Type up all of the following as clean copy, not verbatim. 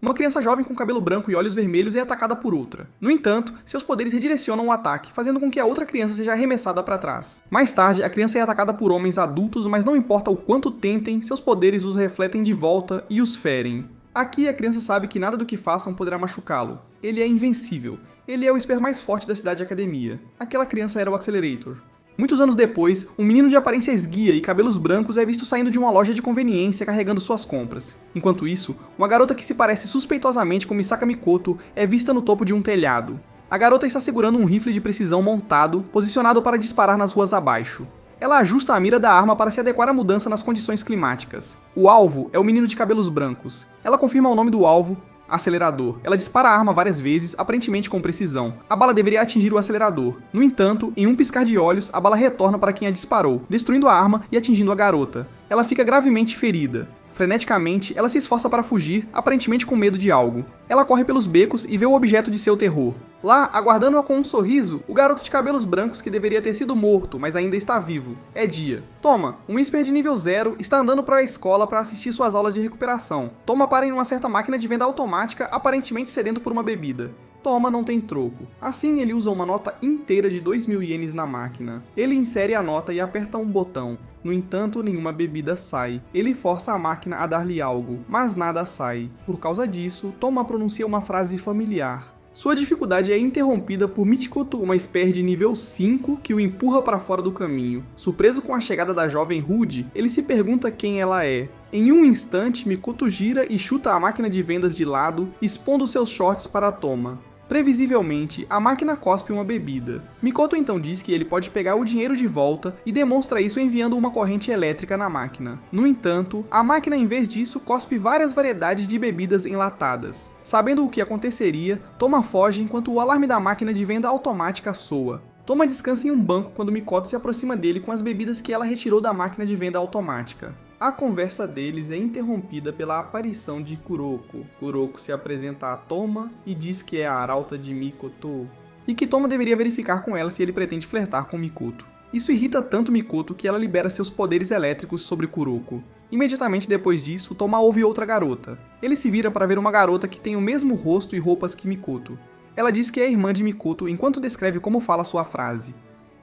Uma criança jovem com cabelo branco e olhos vermelhos é atacada por outra. No entanto, seus poderes redirecionam o ataque, fazendo com que a outra criança seja arremessada para trás. Mais tarde, a criança é atacada por homens adultos, mas não importa o quanto tentem, seus poderes os refletem de volta e os ferem. Aqui a criança sabe que nada do que façam poderá machucá-lo. Ele é invencível. Ele é o Esper mais forte da cidade de academia. Aquela criança era o Accelerator. Muitos anos depois, um menino de aparência esguia e cabelos brancos é visto saindo de uma loja de conveniência carregando suas compras. Enquanto isso, uma garota que se parece suspeitosamente com Misaka Mikoto é vista no topo de um telhado. A garota está segurando um rifle de precisão montado, posicionado para disparar nas ruas abaixo. Ela ajusta a mira da arma para se adequar à mudança nas condições climáticas. O alvo é o menino de cabelos brancos. Ela confirma o nome do alvo, acelerador. Ela dispara a arma várias vezes, aparentemente com precisão. A bala deveria atingir o acelerador. No entanto, em um piscar de olhos, a bala retorna para quem a disparou, destruindo a arma e atingindo a garota. Ela fica gravemente ferida. Freneticamente, ela se esforça para fugir, aparentemente com medo de algo. Ela corre pelos becos e vê o objeto de seu terror. Lá, aguardando-a com um sorriso, o garoto de cabelos brancos que deveria ter sido morto, mas ainda está vivo. É dia. Toma, um Esper de nível 0 está andando para a escola para assistir suas aulas de recuperação. Toma para em uma certa máquina de venda automática, aparentemente sedento por uma bebida. Toma não tem troco. Assim ele usa uma nota inteira de 2.000 ienes na máquina. Ele insere a nota e aperta um botão. No entanto, nenhuma bebida sai. Ele força a máquina a dar-lhe algo, mas nada sai. Por causa disso, Toma pronuncia uma frase familiar. Sua dificuldade é interrompida por Michikoto, uma Esper de nível 5, que o empurra para fora do caminho. Surpreso com a chegada da jovem Rude, ele se pergunta quem ela é. Em um instante, Mikoto gira e chuta a máquina de vendas de lado, expondo seus shorts para Toma. Previsivelmente, a máquina cospe uma bebida. Mikoto então diz que ele pode pegar o dinheiro de volta e demonstra isso enviando uma corrente elétrica na máquina. No entanto, a máquina em vez disso cospe várias variedades de bebidas enlatadas. Sabendo o que aconteceria, Toma foge enquanto o alarme da máquina de venda automática soa. Toma descansa em um banco quando Mikoto se aproxima dele com as bebidas que ela retirou da máquina de venda automática. A conversa deles é interrompida pela aparição de Kuroko. Kuroko se apresenta a Toma e diz que é a arauta de Mikoto, e que Toma deveria verificar com ela se ele pretende flertar com Mikoto. Isso irrita tanto Mikoto que ela libera seus poderes elétricos sobre Kuroko. Imediatamente depois disso, Toma ouve outra garota. Ele se vira para ver uma garota que tem o mesmo rosto e roupas que Mikoto. Ela diz que é a irmã de Mikoto enquanto descreve como fala sua frase.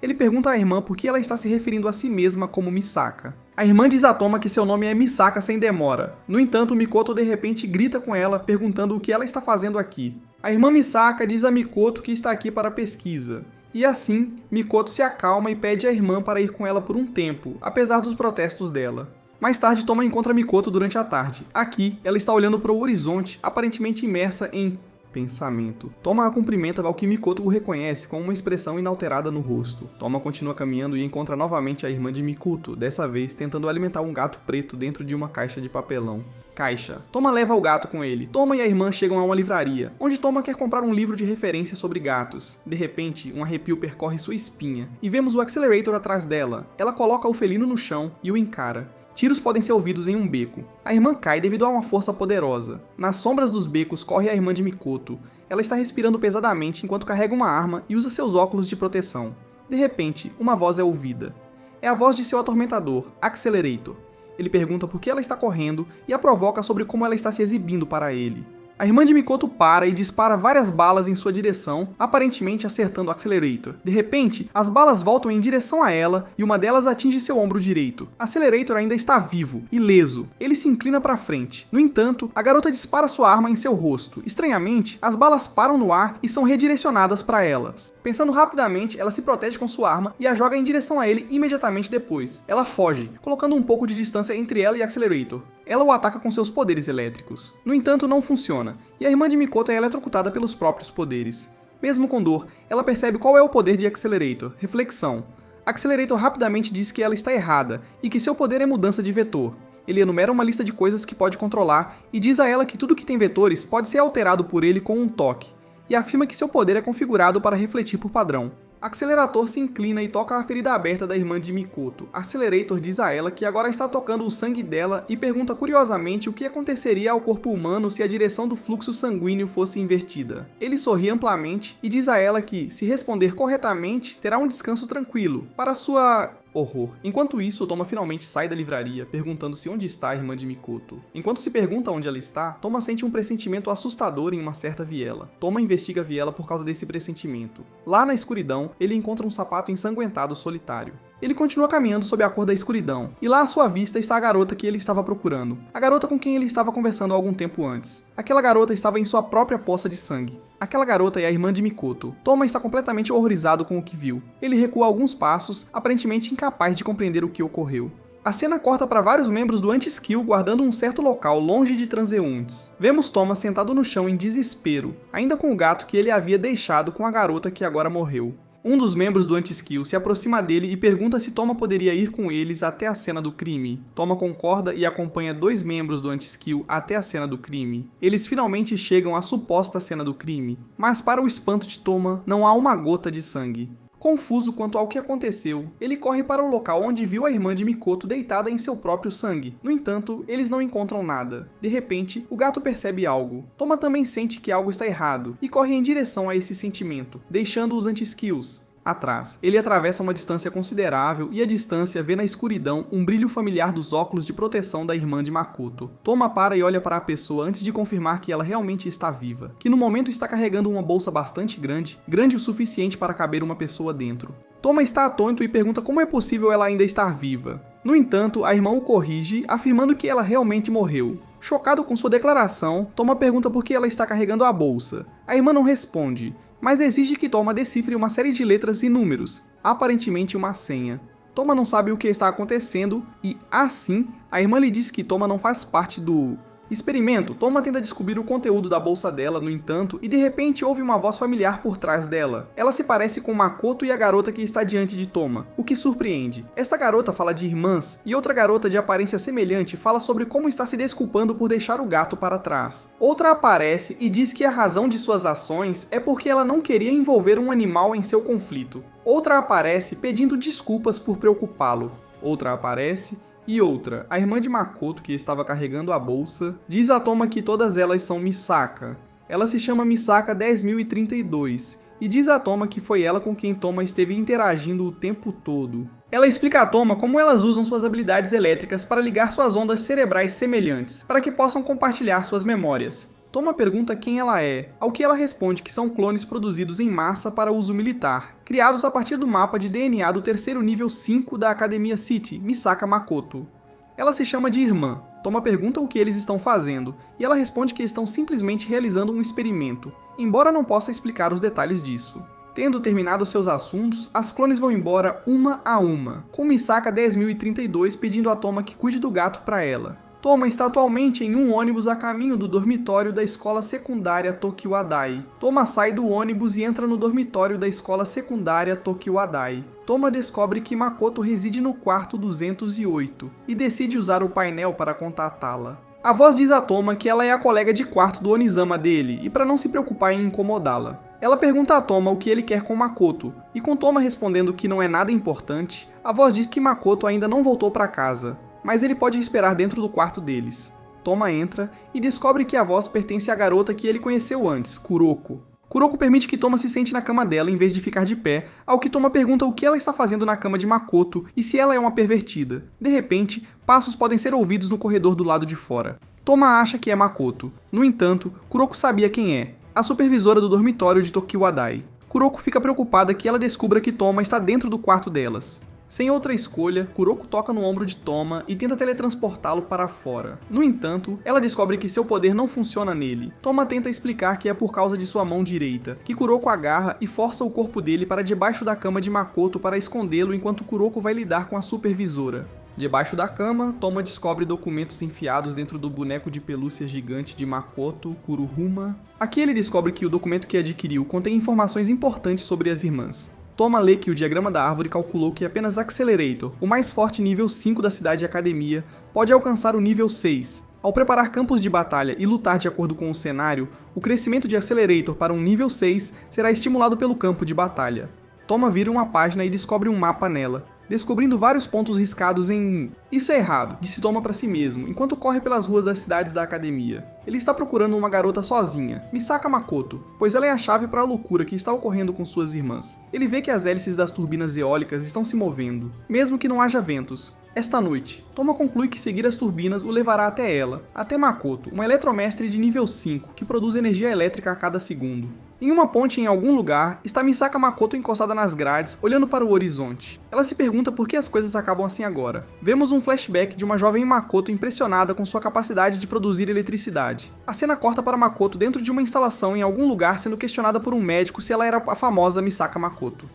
Ele pergunta à irmã por que ela está se referindo a si mesma como Misaka. A irmã diz a Toma que seu nome é Misaka sem demora. No entanto, Mikoto de repente grita com ela, perguntando o que ela está fazendo aqui. A irmã Misaka diz a Mikoto que está aqui para pesquisa. E assim, Mikoto se acalma e pede à irmã para ir com ela por um tempo, apesar dos protestos dela. Mais tarde, Toma encontra Mikoto durante a tarde. Aqui, ela está olhando para o horizonte, aparentemente imersa em pensamento. Toma a cumprimenta ao que Mikoto o reconhece com uma expressão inalterada no rosto. Toma continua caminhando e encontra novamente a irmã de Mikoto, dessa vez tentando alimentar um gato preto dentro de uma caixa de papelão. Caixa. Toma leva o gato com ele. Toma e a irmã chegam a uma livraria, onde Toma quer comprar um livro de referência sobre gatos. De repente, um arrepio percorre sua espinha, e vemos o Accelerator atrás dela. Ela coloca o felino no chão e o encara. Tiros podem ser ouvidos em um beco. A irmã cai devido a uma força poderosa. Nas sombras dos becos corre a irmã de Mikoto. Ela está respirando pesadamente enquanto carrega uma arma e usa seus óculos de proteção. De repente, uma voz é ouvida. É a voz de seu atormentador, Accelerator. Ele pergunta por que ela está correndo e a provoca sobre como ela está se exibindo para ele. A irmã de Mikoto para e dispara várias balas em sua direção, aparentemente acertando o Accelerator. De repente, as balas voltam em direção a ela e uma delas atinge seu ombro direito. Accelerator ainda está vivo, ileso. Ele se inclina para frente. No entanto, a garota dispara sua arma em seu rosto. Estranhamente, as balas param no ar e são redirecionadas para elas. Pensando rapidamente, ela se protege com sua arma e a joga em direção a ele imediatamente depois. Ela foge, colocando um pouco de distância entre ela e Accelerator. Ela o ataca com seus poderes elétricos. No entanto, não funciona, e a irmã de Mikoto é eletrocutada pelos próprios poderes. Mesmo com dor, ela percebe qual é o poder de Accelerator, reflexão. Accelerator rapidamente diz que ela está errada, e que seu poder é mudança de vetor. Ele enumera uma lista de coisas que pode controlar, e diz a ela que tudo que tem vetores pode ser alterado por ele com um toque, e afirma que seu poder é configurado para refletir por padrão. Accelerator se inclina e toca a ferida aberta da irmã de Mikoto. Accelerator diz a ela que agora está tocando o sangue dela e pergunta curiosamente o que aconteceria ao corpo humano se a direção do fluxo sanguíneo fosse invertida. Ele sorri amplamente e diz a ela que, se responder corretamente, terá um descanso tranquilo. Para sua Horror. Enquanto isso, Toma finalmente sai da livraria, perguntando-se onde está a irmã de Mikoto. Enquanto se pergunta onde ela está, Toma sente um pressentimento assustador em uma certa viela. Toma investiga a viela por causa desse pressentimento. Lá na escuridão, ele encontra um sapato ensanguentado solitário. Ele continua caminhando sob a cor da escuridão, e lá à sua vista está a garota que ele estava procurando. A garota com quem ele estava conversando há algum tempo antes. Aquela garota estava em sua própria poça de sangue. Aquela garota é a irmã de Mikoto. Toma está completamente horrorizado com o que viu. Ele recua alguns passos, aparentemente incapaz de compreender o que ocorreu. A cena corta para vários membros do Anti-Skill guardando um certo local longe de transeuntes. Vemos Toma sentado no chão em desespero, ainda com o gato que ele havia deixado com a garota que agora morreu. Um dos membros do Anti-Skill se aproxima dele e pergunta se Toma poderia ir com eles até a cena do crime. Toma concorda e acompanha 2 membros do Anti-Skill até a cena do crime. Eles finalmente chegam à suposta cena do crime, mas para o espanto de Toma, não há uma gota de sangue. Confuso quanto ao que aconteceu, ele corre para o local onde viu a irmã de Mikoto deitada em seu próprio sangue. No entanto, eles não encontram nada. De repente, o gato percebe algo. Toma também sente que algo está errado e corre em direção a esse sentimento, deixando os Anti-Skills atrás. Ele atravessa uma distância considerável e a distância vê na escuridão um brilho familiar dos óculos de proteção da irmã de Makoto. Toma para e olha para a pessoa antes de confirmar que ela realmente está viva, que no momento está carregando uma bolsa bastante grande, grande o suficiente para caber uma pessoa dentro. Toma está atônito e pergunta como é possível ela ainda estar viva. No entanto, a irmã o corrige, afirmando que ela realmente morreu. Chocado com sua declaração, Toma pergunta por que ela está carregando a bolsa. A irmã não responde, mas exige que Toma decifre uma série de letras e números, aparentemente uma senha. Toma não sabe o que está acontecendo e, assim, a irmã lhe diz que Toma não faz parte do experimento. Toma tenta descobrir o conteúdo da bolsa dela, no entanto, e de repente ouve uma voz familiar por trás dela. Ela se parece com Makoto e a garota que está diante de Toma, o que surpreende. Esta garota fala de irmãs, e outra garota de aparência semelhante fala sobre como está se desculpando por deixar o gato para trás. Outra aparece e diz que a razão de suas ações é porque ela não queria envolver um animal em seu conflito. Outra aparece pedindo desculpas por preocupá-lo. Outra aparece e outra, a irmã de Makoto, que estava carregando a bolsa, diz a Toma que todas elas são Misaka. Ela se chama Misaka 10.032 e diz a Toma que foi ela com quem Toma esteve interagindo o tempo todo. Ela explica a Toma como elas usam suas habilidades elétricas para ligar suas ondas cerebrais semelhantes, para que possam compartilhar suas memórias. Toma pergunta quem ela é, ao que ela responde que são clones produzidos em massa para uso militar, criados a partir do mapa de DNA do terceiro nível 5 da Academia City, Misaka Makoto. Ela se chama de irmã. Toma pergunta o que eles estão fazendo, e ela responde que estão simplesmente realizando um experimento, embora não possa explicar os detalhes disso. Tendo terminado seus assuntos, as clones vão embora uma a uma, com Misaka 10.032 pedindo a Toma que cuide do gato para ela. Toma está atualmente em um ônibus a caminho do dormitório da escola secundária Tokiwadai. Toma sai do ônibus e entra no dormitório da escola secundária Tokiwadai. Toma descobre que Makoto reside no quarto 208 e decide usar o painel para contatá-la. A voz diz a Toma que ela é a colega de quarto do Onizama dele e para não se preocupar em incomodá-la. Ela pergunta a Toma o que ele quer com Makoto, e com Toma respondendo que não é nada importante, a voz diz que Makoto ainda não voltou para casa, mas ele pode esperar dentro do quarto deles. Toma entra e descobre que a voz pertence à garota que ele conheceu antes, Kuroko. Kuroko permite que Toma se sente na cama dela em vez de ficar de pé, ao que Toma pergunta o que ela está fazendo na cama de Makoto e se ela é uma pervertida. De repente, passos podem ser ouvidos no corredor do lado de fora. Toma acha que é Makoto. No entanto, Kuroko sabia quem é, a supervisora do dormitório de Tokiwadai. Kuroko fica preocupada que ela descubra que Toma está dentro do quarto delas. Sem outra escolha, Kuroko toca no ombro de Toma e tenta teletransportá-lo para fora. No entanto, ela descobre que seu poder não funciona nele. Toma tenta explicar que é por causa de sua mão direita, que Kuroko agarra e força o corpo dele para debaixo da cama de Makoto para escondê-lo enquanto Kuroko vai lidar com a supervisora. Debaixo da cama, Toma descobre documentos enfiados dentro do boneco de pelúcia gigante de Makoto, Kuruhuma. Aqui ele descobre que o documento que adquiriu contém informações importantes sobre as irmãs. Toma lê que o diagrama da árvore calculou que apenas Accelerator, o mais forte nível 5 da cidade academia, pode alcançar o nível 6. Ao preparar campos de batalha e lutar de acordo com o cenário, o crescimento de Accelerator para um nível 6 será estimulado pelo campo de batalha. Toma vira uma página e descobre um mapa nela. descobrindo vários pontos riscados em... Isso é errado, disse Toma para si mesmo, enquanto corre pelas ruas das cidades da academia. Ele está procurando uma garota sozinha, Misaka Makoto, pois ela é a chave para a loucura que está ocorrendo com suas irmãs. Ele vê que as hélices das turbinas eólicas estão se movendo, mesmo que não haja ventos. Esta noite, Toma conclui que seguir as turbinas o levará até ela, até Makoto, uma eletromestre de nível 5, que produz energia elétrica a cada segundo. Em uma ponte em algum lugar, está Misaka Makoto encostada nas grades, olhando para o horizonte. Ela se pergunta por que as coisas acabam assim agora. Vemos um flashback de uma jovem Makoto impressionada com sua capacidade de produzir eletricidade. A cena corta para Makoto dentro de uma instalação em algum lugar sendo questionada por um médico se ela era a famosa Misaka Makoto.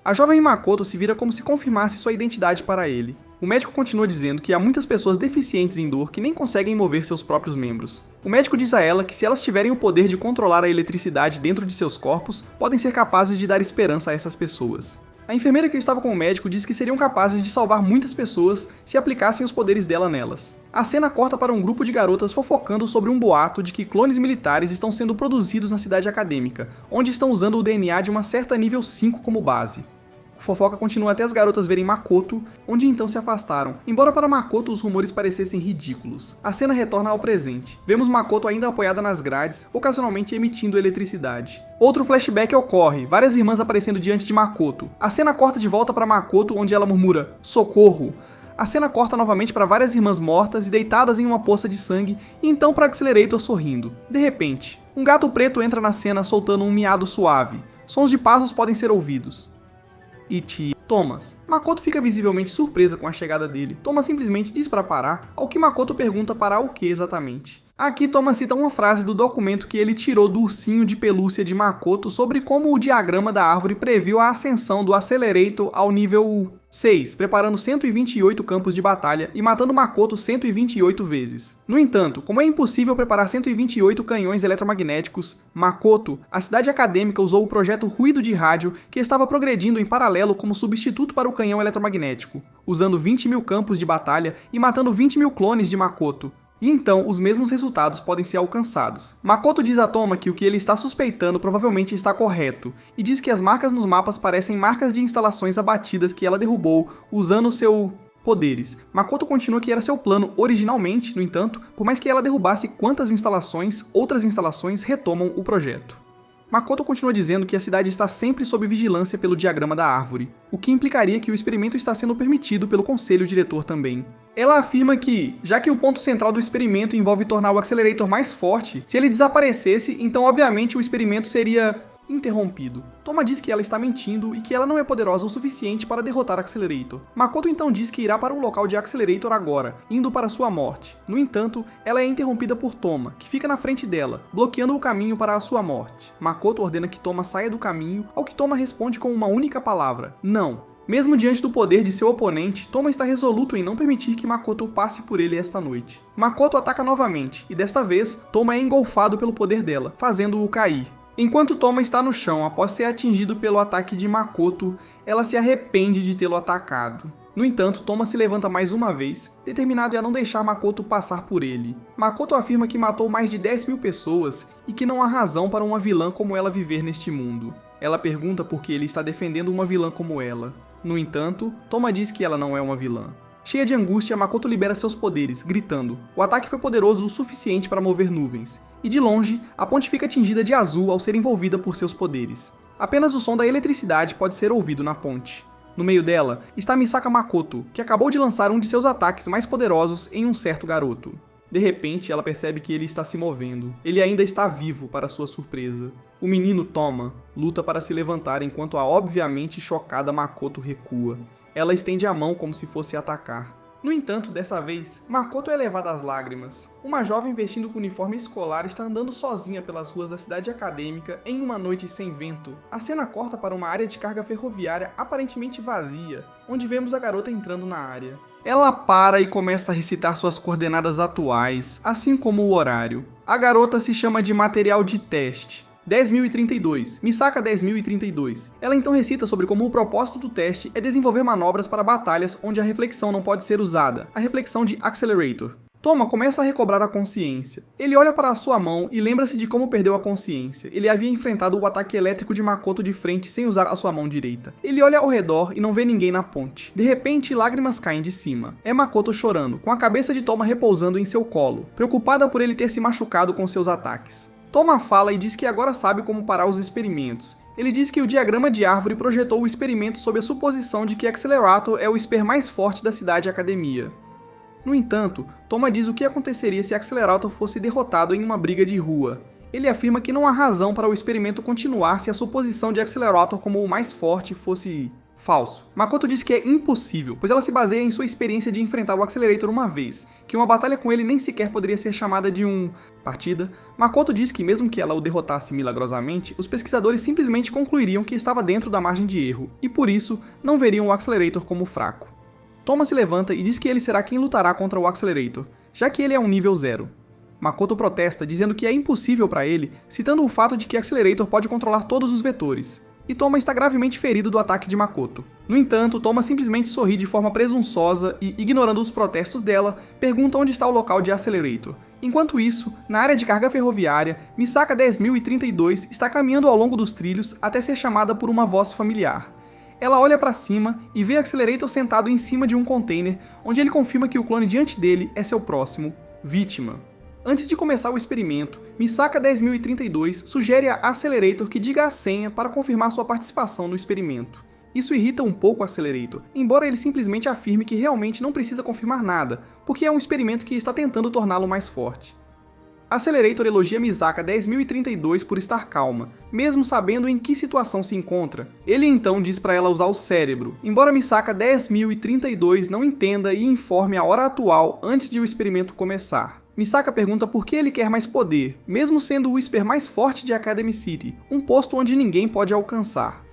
A jovem Makoto se vira como se confirmasse sua identidade para ele. O médico continua dizendo que há muitas pessoas deficientes em dor que nem conseguem mover seus próprios membros. O médico diz a ela que se elas tiverem o poder de controlar a eletricidade dentro de seus corpos, podem ser capazes de dar esperança a essas pessoas. A enfermeira que estava com o médico diz que seriam capazes de salvar muitas pessoas se aplicassem os poderes dela nelas. A cena corta para um grupo de garotas fofocando sobre um boato de que clones militares estão sendo produzidos na cidade acadêmica, onde estão usando o DNA de uma certa nível 5 como base. Fofoca continua até as garotas verem Makoto, onde então se afastaram, embora para Makoto os rumores parecessem ridículos. A cena retorna ao presente. Vemos Makoto ainda apoiada nas grades, ocasionalmente emitindo eletricidade. Outro flashback ocorre, várias irmãs aparecendo diante de Makoto. A cena corta de volta para Makoto, onde ela murmura, socorro! A cena corta novamente para várias irmãs mortas e deitadas em uma poça de sangue, e então para Accelerator sorrindo. De repente, um gato preto entra na cena soltando um miado suave. Sons de passos podem ser ouvidos. Thomas. Makoto fica visivelmente surpresa com a chegada dele. Thomas simplesmente diz para parar, ao que Makoto pergunta para o que exatamente. Aqui Thomas cita uma frase do documento que ele tirou do ursinho de pelúcia de Makoto sobre como o diagrama da árvore previu a ascensão do Accelerator ao nível 6, preparando 128 campos de batalha e matando Makoto 128 vezes. No entanto, como é impossível preparar 128 canhões eletromagnéticos, Makoto, a cidade acadêmica usou o projeto Ruído de Rádio, que estava progredindo em paralelo como substituto para o canhão eletromagnético, usando 20 mil campos de batalha e matando 20 mil clones de Makoto. E então, os mesmos resultados podem ser alcançados. Makoto diz a Toma que o que ele está suspeitando provavelmente está correto, e diz que as marcas nos mapas parecem marcas de instalações abatidas que ela derrubou usando seus poderes. Makoto continua que era seu plano originalmente, no entanto, por mais que ela derrubasse quantas instalações, outras instalações retomam o projeto. Makoto continua dizendo que a cidade está sempre sob vigilância pelo diagrama da árvore, o que implicaria que o experimento está sendo permitido pelo conselho diretor também. Ela afirma que, já que o ponto central do experimento envolve tornar o Accelerator mais forte, se ele desaparecesse, então obviamente o experimento seria interrompido. Toma diz que ela está mentindo e que ela não é poderosa o suficiente para derrotar Accelerator. Makoto então diz que irá para o local de Accelerator agora, indo para sua morte. No entanto, ela é interrompida por Toma, que fica na frente dela, bloqueando o caminho para a sua morte. Makoto ordena que Toma saia do caminho, ao que Toma responde com uma única palavra: não. Mesmo diante do poder de seu oponente, Toma está resoluto em não permitir que Makoto passe por ele esta noite. Makoto ataca novamente, e desta vez, Toma é engolfado pelo poder dela, fazendo-o cair. Enquanto Toma está no chão após ser atingido pelo ataque de Makoto, ela se arrepende de tê-lo atacado. No entanto, Toma se levanta mais uma vez, determinado a não deixar Makoto passar por ele. Makoto afirma que matou mais de 10 mil pessoas e que não há razão para uma vilã como ela viver neste mundo. Ela pergunta por que ele está defendendo uma vilã como ela. No entanto, Toma diz que ela não é uma vilã. Cheia de angústia, Makoto libera seus poderes, gritando. O ataque foi poderoso o suficiente para mover nuvens, e de longe, a ponte fica tingida de azul ao ser envolvida por seus poderes. Apenas o som da eletricidade pode ser ouvido na ponte. No meio dela está Misaka Makoto, que acabou de lançar um de seus ataques mais poderosos em um certo garoto. De repente, ela percebe que ele está se movendo. Ele ainda está vivo, para sua surpresa. O menino Toma luta para se levantar enquanto a obviamente chocada Makoto recua. Ela estende a mão como se fosse atacar. No entanto, dessa vez, Makoto é levada às lágrimas. Uma jovem vestindo com uniforme escolar está andando sozinha pelas ruas da cidade acadêmica em uma noite sem vento. A cena corta para uma área de carga ferroviária aparentemente vazia, onde vemos a garota entrando na área. Ela para e começa a recitar suas coordenadas atuais, assim como o horário. A garota se chama de material de teste. 10.032, Misaka 10.032. Ela então recita sobre como o propósito do teste é desenvolver manobras para batalhas onde a reflexão não pode ser usada, a reflexão de Accelerator. Toma começa a recobrar a consciência. Ele olha para a sua mão e lembra-se de como perdeu a consciência. Ele havia enfrentado o ataque elétrico de Makoto de frente sem usar a sua mão direita. Ele olha ao redor e não vê ninguém na ponte. De repente, lágrimas caem de cima. É Makoto chorando, com a cabeça de Toma repousando em seu colo, preocupada por ele ter se machucado com seus ataques. Toma fala e diz que agora sabe como parar os experimentos. Ele diz que o diagrama de árvore projetou o experimento sob a suposição de que Accelerator é o Esper mais forte da cidade academia. No entanto, Toma diz o que aconteceria se Accelerator fosse derrotado em uma briga de rua. Ele afirma que não há razão para o experimento continuar se a suposição de Accelerator como o mais forte fosse falso. Makoto diz que é impossível, pois ela se baseia em sua experiência de enfrentar o Accelerator uma vez, que uma batalha com ele nem sequer poderia ser chamada de partida. Makoto diz que mesmo que ela o derrotasse milagrosamente, os pesquisadores simplesmente concluiriam que estava dentro da margem de erro, e por isso não veriam o Accelerator como fraco. Toma se levanta e diz que ele será quem lutará contra o Accelerator, já que ele é um nível 0. Makoto protesta, dizendo que é impossível para ele, citando o fato de que Accelerator pode controlar todos os vetores, e Toma está gravemente ferido do ataque de Makoto. No entanto, Toma simplesmente sorri de forma presunçosa e, ignorando os protestos dela, pergunta onde está o local de Accelerator. Enquanto isso, na área de carga ferroviária, Misaka 10.032 está caminhando ao longo dos trilhos até ser chamada por uma voz familiar. Ela olha para cima e vê Accelerator sentado em cima de um container, onde ele confirma que o clone diante dele é seu próximo vítima. Antes de começar o experimento, Misaka 10.032 sugere a Accelerator que diga a senha para confirmar sua participação no experimento. Isso irrita um pouco o Accelerator, embora ele simplesmente afirme que realmente não precisa confirmar nada, porque é um experimento que está tentando torná-lo mais forte. Accelerator elogia Misaka 10.032 por estar calma, mesmo sabendo em que situação se encontra. Ele então diz para ela usar o cérebro, embora Misaka 10.032 não entenda e informe a hora atual antes de o experimento começar. Misaka pergunta por que ele quer mais poder, mesmo sendo o Esper mais forte de Academy City, um posto onde ninguém pode alcançar.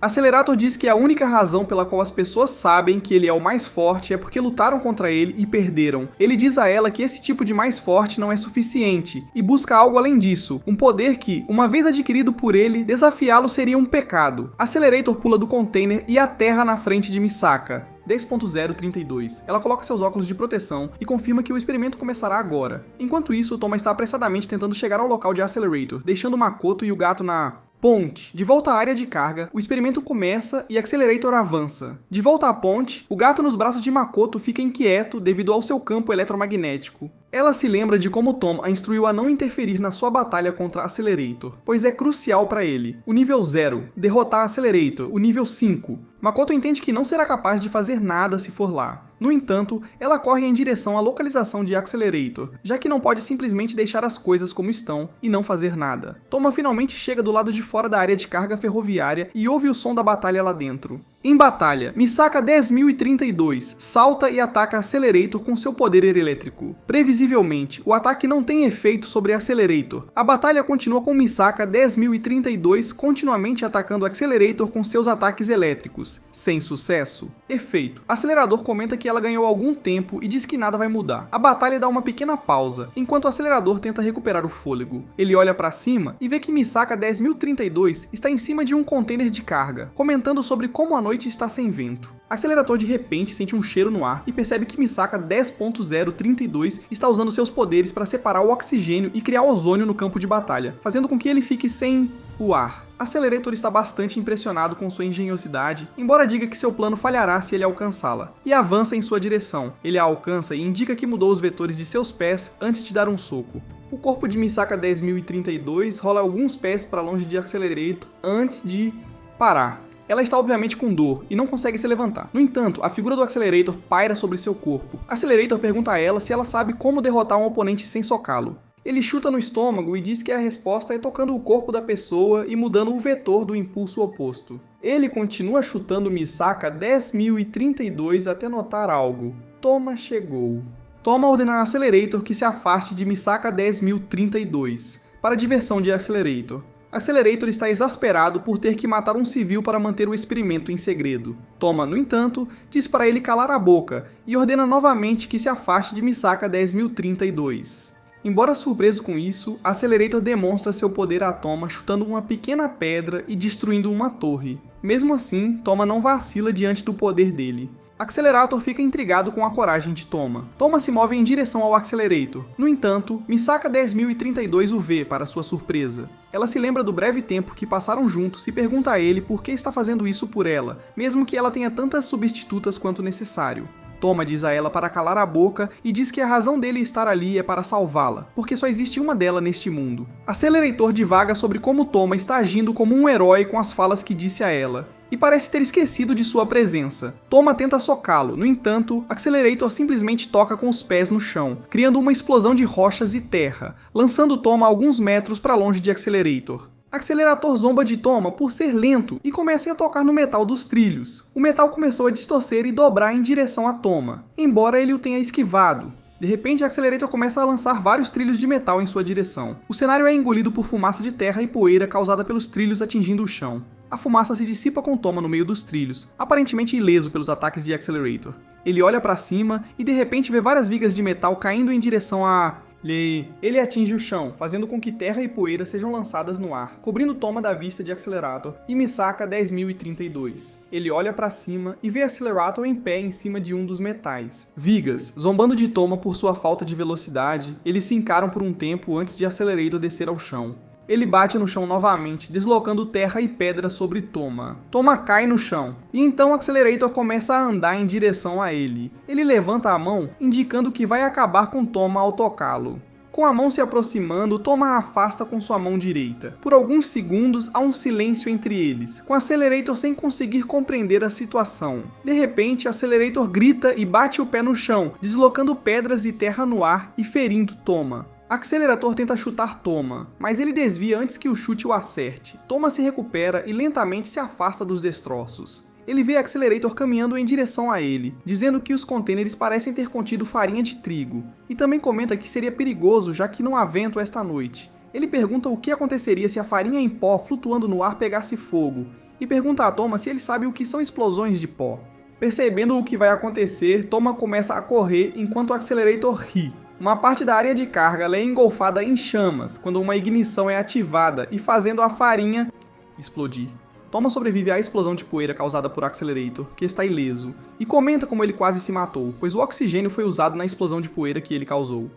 Accelerator diz que a única razão pela qual as pessoas sabem que ele é o mais forte é porque lutaram contra ele e perderam. Ele diz a ela que esse tipo de mais forte não é suficiente, e busca algo além disso, um poder que, uma vez adquirido por ele, desafiá-lo seria um pecado. Accelerator pula do container e aterra na frente de Misaka. 10.032. Ela coloca seus óculos de proteção e confirma que o experimento começará agora. Enquanto isso, Toma está apressadamente tentando chegar ao local de Accelerator, deixando Makoto e o gato na ponte. De volta à área de carga, o experimento começa e Accelerator avança. De volta à ponte, o gato nos braços de Makoto fica inquieto devido ao seu campo eletromagnético. Ela se lembra de como Tom a instruiu a não interferir na sua batalha contra Accelerator, pois é crucial para ele. O nível 0, derrotar Accelerator, o nível 5. Makoto entende que não será capaz de fazer nada se for lá. No entanto, ela corre em direção à localização de Accelerator, já que não pode simplesmente deixar as coisas como estão e não fazer nada. Toma finalmente chega do lado de fora da área de carga ferroviária e ouve o som da batalha lá dentro. Em batalha, Misaka 10.032 salta e ataca Accelerator com seu poder elétrico. Previsivelmente, o ataque não tem efeito sobre Accelerator. A batalha continua com Misaka 10.032 continuamente atacando Accelerator com seus ataques elétricos, sem sucesso. Efeito: Acelerador comenta que ela ganhou algum tempo e diz que nada vai mudar. A batalha dá uma pequena pausa, enquanto o Acelerador tenta recuperar o fôlego. Ele olha para cima e vê que Misaka 10.032 está em cima de um container de carga, comentando sobre como a noite está sem vento. Accelerator de repente sente um cheiro no ar e percebe que Misaka 10.032 está usando seus poderes para separar o oxigênio e criar ozônio no campo de batalha, fazendo com que ele fique sem o ar. Accelerator está bastante impressionado com sua engenhosidade, embora diga que seu plano falhará se ele alcançá-la, e avança em sua direção. Ele a alcança e indica que mudou os vetores de seus pés antes de dar um soco. O corpo de Misaka 10.032 rola alguns pés para longe de Accelerator antes de parar. Ela está obviamente com dor e não consegue se levantar. No entanto, a figura do Accelerator paira sobre seu corpo. Accelerator pergunta a ela se ela sabe como derrotar um oponente sem socá-lo. Ele chuta no estômago e diz que a resposta é tocando o corpo da pessoa e mudando o vetor do impulso oposto. Ele continua chutando Misaka 10.032 até notar algo. Toma chegou. Toma ordena a Accelerator que se afaste de Misaka 10.032, para a diversão de Accelerator. Accelerator está exasperado por ter que matar um civil para manter o experimento em segredo. Toma, no entanto, diz para ele calar a boca e ordena novamente que se afaste de Misaka 10.032. Embora surpreso com isso, Accelerator demonstra seu poder a Toma chutando uma pequena pedra e destruindo uma torre. Mesmo assim, Toma não vacila diante do poder dele. Accelerator fica intrigado com a coragem de Toma. Toma se move em direção ao Accelerator. No entanto, Misaka 10.032 o vê, para sua surpresa. Ela se lembra do breve tempo que passaram juntos e pergunta a ele por que está fazendo isso por ela, mesmo que ela tenha tantas substitutas quanto necessário. Toma diz a ela para calar a boca e diz que a razão dele estar ali é para salvá-la, porque só existe uma dela neste mundo. Accelerator divaga sobre como Toma está agindo como um herói com as falas que disse a ela, e parece ter esquecido de sua presença. Toma tenta socá-lo, no entanto, Accelerator simplesmente toca com os pés no chão, criando uma explosão de rochas e terra, lançando Toma alguns metros para longe de Accelerator. Accelerator zomba de Toma por ser lento e começa a tocar no metal dos trilhos. O metal começou a distorcer e dobrar em direção a Toma, embora ele o tenha esquivado. De repente, Accelerator começa a lançar vários trilhos de metal em sua direção. O cenário é engolido por fumaça de terra e poeira causada pelos trilhos atingindo o chão. A fumaça se dissipa com Toma no meio dos trilhos, aparentemente ileso pelos ataques de Accelerator. Ele olha para cima e de repente vê várias vigas de metal caindo em direção a... Ele atinge o chão, fazendo com que terra e poeira sejam lançadas no ar, cobrindo Toma da vista de Accelerator e Misaka 10.032. Ele olha para cima e vê Accelerator em pé em cima de um dos metais. Vigas, zombando de Toma por sua falta de velocidade, eles se encaram por um tempo antes de Accelerator descer ao chão. Ele bate no chão novamente, deslocando terra e pedra sobre Toma. Toma cai no chão, e então Accelerator começa a andar em direção a ele. Ele levanta a mão, indicando que vai acabar com Toma ao tocá-lo. Com a mão se aproximando, Toma a afasta com sua mão direita. Por alguns segundos, há um silêncio entre eles, com Accelerator sem conseguir compreender a situação. De repente, Accelerator grita e bate o pé no chão, deslocando pedras e terra no ar e ferindo Toma. Accelerator tenta chutar Toma, mas ele desvia antes que o chute o acerte. Toma se recupera e lentamente se afasta dos destroços. Ele vê Accelerator caminhando em direção a ele, dizendo que os contêineres parecem ter contido farinha de trigo, e também comenta que seria perigoso já que não há vento esta noite. Ele pergunta o que aconteceria se a farinha em pó flutuando no ar pegasse fogo, e pergunta a Toma se ele sabe o que são explosões de pó. Percebendo o que vai acontecer, Toma começa a correr enquanto Accelerator ri. Uma parte da área de carga é engolfada em chamas quando uma ignição é ativada e fazendo a farinha explodir. Toma sobrevive à explosão de poeira causada por Accelerator, que está ileso, e comenta como ele quase se matou, pois o oxigênio foi usado na explosão de poeira que ele causou.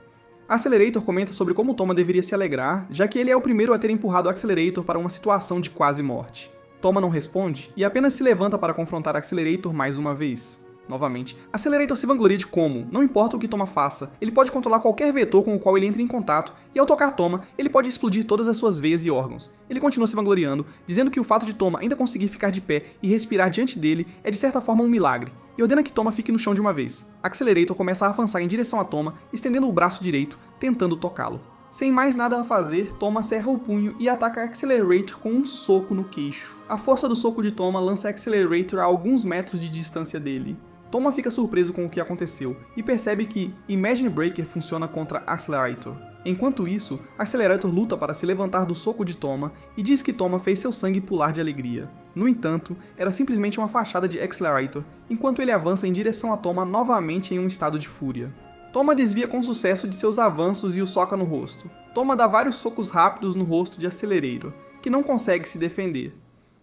Accelerator comenta sobre como Toma deveria se alegrar, já que ele é o primeiro a ter empurrado Accelerator para uma situação de quase morte. Toma não responde e apenas se levanta para confrontar Accelerator mais uma vez. Novamente, Accelerator se vangloria de como, não importa o que Toma faça, ele pode controlar qualquer vetor com o qual ele entre em contato, e ao tocar Toma, ele pode explodir todas as suas veias e órgãos. Ele continua se vangloriando, dizendo que o fato de Toma ainda conseguir ficar de pé e respirar diante dele é de certa forma um milagre, e ordena que Toma fique no chão de uma vez. Accelerator começa a avançar em direção a Toma, estendendo o braço direito, tentando tocá-lo. Sem mais nada a fazer, Toma cerra o punho e ataca Accelerator com um soco no queixo. A força do soco de Toma lança Accelerator a alguns metros de distância dele. Toma fica surpreso com o que aconteceu e percebe que Imagine Breaker funciona contra Accelerator. Enquanto isso, Accelerator luta para se levantar do soco de Toma e diz que Toma fez seu sangue pular de alegria. No entanto, era simplesmente uma fachada de Accelerator, enquanto ele avança em direção a Toma novamente em um estado de fúria. Toma desvia com sucesso de seus avanços e o soca no rosto. Toma dá vários socos rápidos no rosto de Accelerator, que não consegue se defender.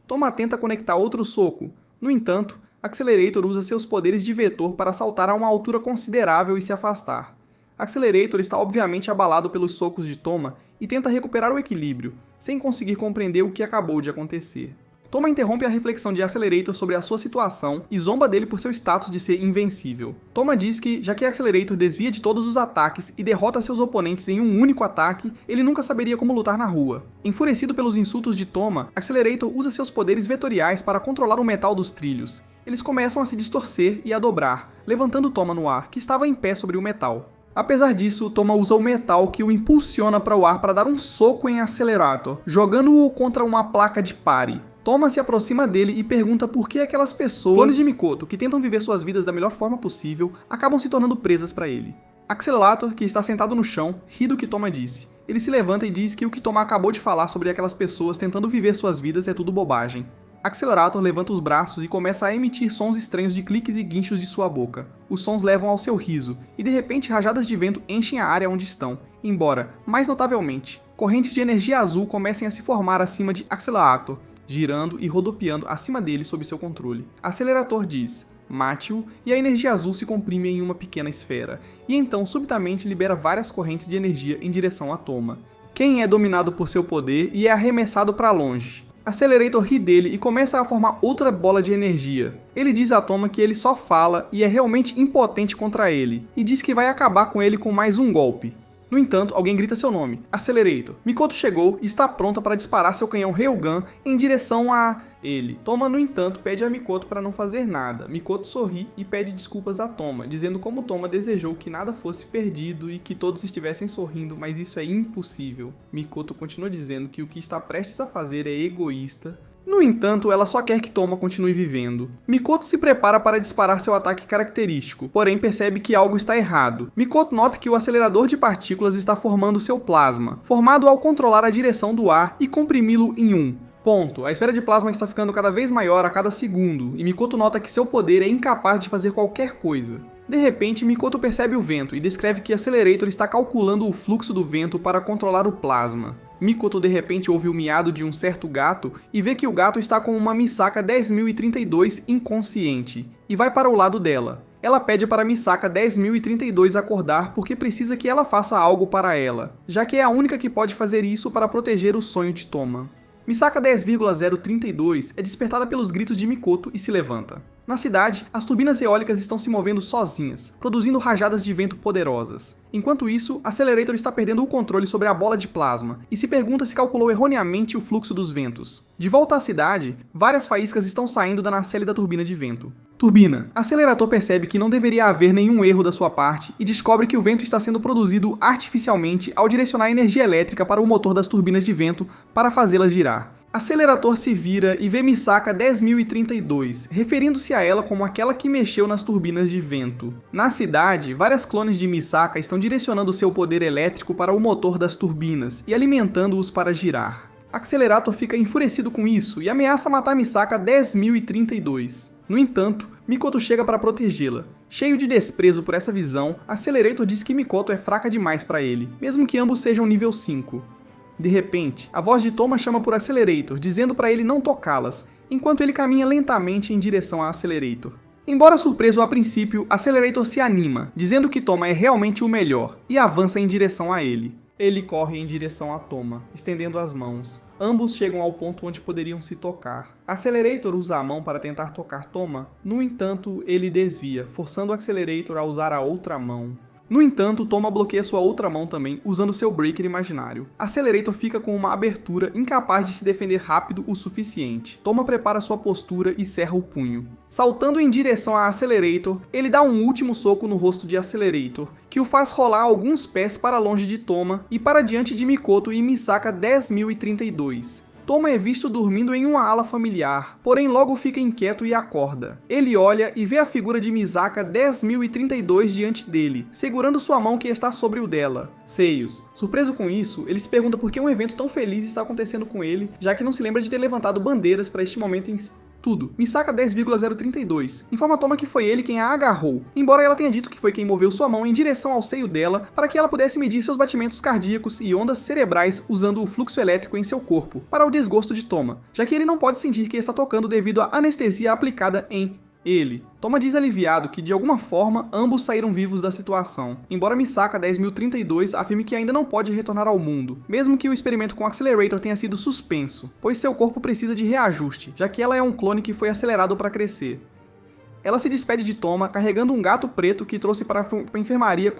Toma tenta conectar outro soco, no entanto, Accelerator usa seus poderes de vetor para saltar a uma altura considerável e se afastar. Accelerator está obviamente abalado pelos socos de Toma e tenta recuperar o equilíbrio, sem conseguir compreender o que acabou de acontecer. Toma interrompe a reflexão de Accelerator sobre a sua situação e zomba dele por seu status de ser invencível. Toma diz que, já que Accelerator desvia de todos os ataques e derrota seus oponentes em um único ataque, ele nunca saberia como lutar na rua. Enfurecido pelos insultos de Toma, Accelerator usa seus poderes vetoriais para controlar o metal dos trilhos. Eles começam a se distorcer e a dobrar, levantando Toma no ar, que estava em pé sobre o metal. Apesar disso, Toma usa o metal que o impulsiona para o ar para dar um soco em Accelerator, jogando-o contra uma placa de pare. Toma se aproxima dele e pergunta por que aquelas pessoas, clones de Mikoto, que tentam viver suas vidas da melhor forma possível, acabam se tornando presas para ele. Accelerator, que está sentado no chão, ri do que Toma disse. Ele se levanta e diz que o que Toma acabou de falar sobre aquelas pessoas tentando viver suas vidas é tudo bobagem. Accelerator levanta os braços e começa a emitir sons estranhos de cliques e guinchos de sua boca. Os sons levam ao seu riso, e de repente rajadas de vento enchem a área onde estão, embora, mais notavelmente, correntes de energia azul comecem a se formar acima de Accelerator, girando e rodopiando acima dele sob seu controle. Accelerator diz: mate-o e a energia azul se comprime em uma pequena esfera, e então subitamente libera várias correntes de energia em direção a Toma. Ken é dominado por seu poder e é arremessado para longe. Accelerator ri dele e começa a formar outra bola de energia. Ele diz a Toma que ele só fala e é realmente impotente contra ele, e diz que vai acabar com ele com mais um golpe. No entanto, alguém grita seu nome, Accelerator. Mikoto chegou e está pronta para disparar seu canhão Railgun em direção a ele. Toma, no entanto, pede a Mikoto para não fazer nada. Mikoto sorri e pede desculpas a Toma, dizendo como Toma desejou que nada fosse perdido e que todos estivessem sorrindo, mas isso é impossível. Mikoto continua dizendo que o que está prestes a fazer é egoísta. No entanto, ela só quer que Toma continue vivendo. Mikoto se prepara para disparar seu ataque característico, porém percebe que algo está errado. Mikoto nota que o acelerador de partículas está formando seu plasma, formado ao controlar a direção do ar e comprimi-lo em um. Ponto. A esfera de plasma está ficando cada vez maior a cada segundo, e Mikoto nota que seu poder é incapaz de fazer qualquer coisa. De repente, Mikoto percebe o vento e descreve que Accelerator está calculando o fluxo do vento para controlar o plasma. Mikoto de repente ouve o miado de um certo gato e vê que o gato está com uma Misaka 10032 inconsciente, e vai para o lado dela. Ela pede para Misaka 10032 acordar porque precisa que ela faça algo para ela, já que é a única que pode fazer isso para proteger o sonho de Toma. Misaka 10,032 é despertada pelos gritos de Mikoto e se levanta. Na cidade, as turbinas eólicas estão se movendo sozinhas, produzindo rajadas de vento poderosas. Enquanto isso, Accelerator está perdendo o controle sobre a bola de plasma e se pergunta se calculou erroneamente o fluxo dos ventos. De volta à cidade, várias faíscas estão saindo da nacelle da turbina de vento. Turbina. Accelerator percebe que não deveria haver nenhum erro da sua parte e descobre que o vento está sendo produzido artificialmente ao direcionar energia elétrica para o motor das turbinas de vento para fazê-las girar. Accelerator se vira e vê Misaka 10032, referindo-se a ela como aquela que mexeu nas turbinas de vento. Na cidade, várias clones de Misaka estão direcionando seu poder elétrico para o motor das turbinas e alimentando-os para girar. Accelerator fica enfurecido com isso e ameaça matar Misaka 10032. No entanto, Mikoto chega para protegê-la. Cheio de desprezo por essa visão, Accelerator diz que Mikoto é fraca demais para ele, mesmo que ambos sejam nível 5. De repente, a voz de Toma chama por Accelerator, dizendo para ele não tocá-las, enquanto ele caminha lentamente em direção a Accelerator. Embora surpreso a princípio, Accelerator se anima, dizendo que Toma é realmente o melhor, e avança em direção a ele. Ele corre em direção a Toma, estendendo as mãos. Ambos chegam ao ponto onde poderiam se tocar. Accelerator usa a mão para tentar tocar Toma, no entanto, ele desvia, forçando Accelerator a usar a outra mão. No entanto, Toma bloqueia sua outra mão também, usando seu breaker imaginário. Accelerator fica com uma abertura incapaz de se defender rápido o suficiente. Toma prepara sua postura e cerra o punho. Saltando em direção a Accelerator, ele dá um último soco no rosto de Accelerator, que o faz rolar alguns pés para longe de Toma e para diante de Mikoto e Misaka 10032. Toma é visto dormindo em uma ala familiar, porém logo fica inquieto e acorda. Ele olha e vê a figura de Misaka 10032 diante dele, segurando sua mão que está sobre o dela. Seios. Surpreso com isso, ele se pergunta por que um evento tão feliz está acontecendo com ele, já que não se lembra de ter levantado bandeiras para este momento em tudo. Misaka 10,032 informa Toma que foi ele quem a agarrou, embora ela tenha dito que foi quem moveu sua mão em direção ao seio dela para que ela pudesse medir seus batimentos cardíacos e ondas cerebrais usando o fluxo elétrico em seu corpo, para o desgosto de Toma, já que ele não pode sentir que está tocando devido à anestesia aplicada em ele. Toma diz aliviado que, de alguma forma, ambos saíram vivos da situação, embora Misaka 10.032 afirme que ainda não pode retornar ao mundo, mesmo que o experimento com Accelerator tenha sido suspenso, pois seu corpo precisa de reajuste, já que ela é um clone que foi acelerado para crescer. Ela se despede de Toma, carregando um gato preto que trouxe para a enfermaria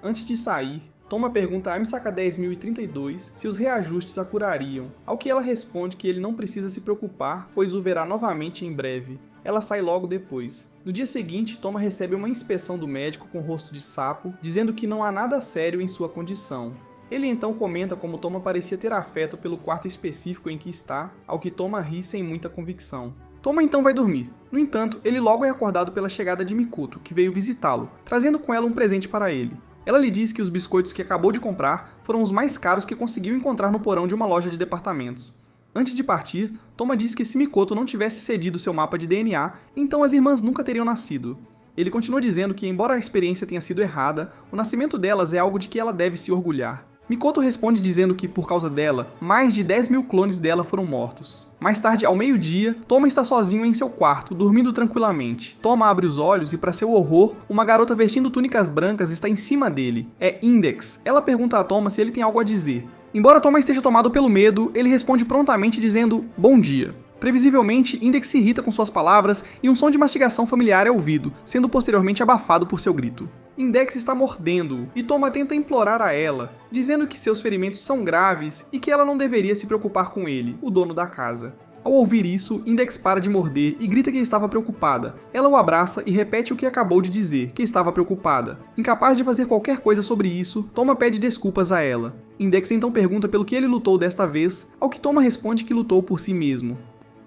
antes de sair. Toma pergunta a Misaka 10.032 se os reajustes a curariam, ao que ela responde que ele não precisa se preocupar, pois o verá novamente em breve. Ela sai logo depois. No dia seguinte, Toma recebe uma inspeção do médico com rosto de sapo, dizendo que não há nada sério em sua condição. Ele então comenta como Toma parecia ter afeto pelo quarto específico em que está, ao que Toma ri sem muita convicção. Toma então vai dormir. No entanto, ele logo é acordado pela chegada de Mikoto, que veio visitá-lo, trazendo com ela um presente para ele. Ela lhe diz que os biscoitos que acabou de comprar foram os mais caros que conseguiu encontrar no porão de uma loja de departamentos. Antes de partir, Toma diz que se Mikoto não tivesse cedido seu mapa de DNA, então as irmãs nunca teriam nascido. Ele continua dizendo que, embora a experiência tenha sido errada, o nascimento delas é algo de que ela deve se orgulhar. Mikoto responde dizendo que, por causa dela, mais de 10.000 clones dela foram mortos. Mais tarde, ao meio-dia, Toma está sozinho em seu quarto, dormindo tranquilamente. Toma abre os olhos e, para seu horror, uma garota vestindo túnicas brancas está em cima dele. É Index. Ela pergunta a Toma se ele tem algo a dizer. Embora Toma esteja tomado pelo medo, ele responde prontamente dizendo bom dia. Previsivelmente, Index se irrita com suas palavras e um som de mastigação familiar é ouvido, sendo posteriormente abafado por seu grito. Index está mordendo-o e Toma tenta implorar a ela, dizendo que seus ferimentos são graves e que ela não deveria se preocupar com ele, o dono da casa. Ao ouvir isso, Index para de morder e grita que estava preocupada. Ela o abraça e repete o que acabou de dizer, que estava preocupada. Incapaz de fazer qualquer coisa sobre isso, Toma pede desculpas a ela. Index então pergunta pelo que ele lutou desta vez, ao que Toma responde que lutou por si mesmo.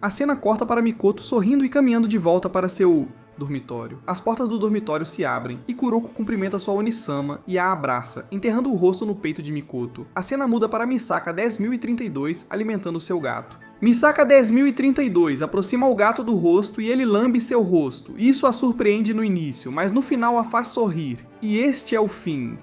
A cena corta para Mikoto sorrindo e caminhando de volta para seu dormitório. As portas do dormitório se abrem e Kuroko cumprimenta sua Onisama e a abraça, enterrando o rosto no peito de Mikoto. A cena muda para Misaka 10.032 alimentando seu gato. Misaka 10.032 aproxima o gato do rosto e ele lambe seu rosto. Isso a surpreende no início, mas no final a faz sorrir. E este é o fim.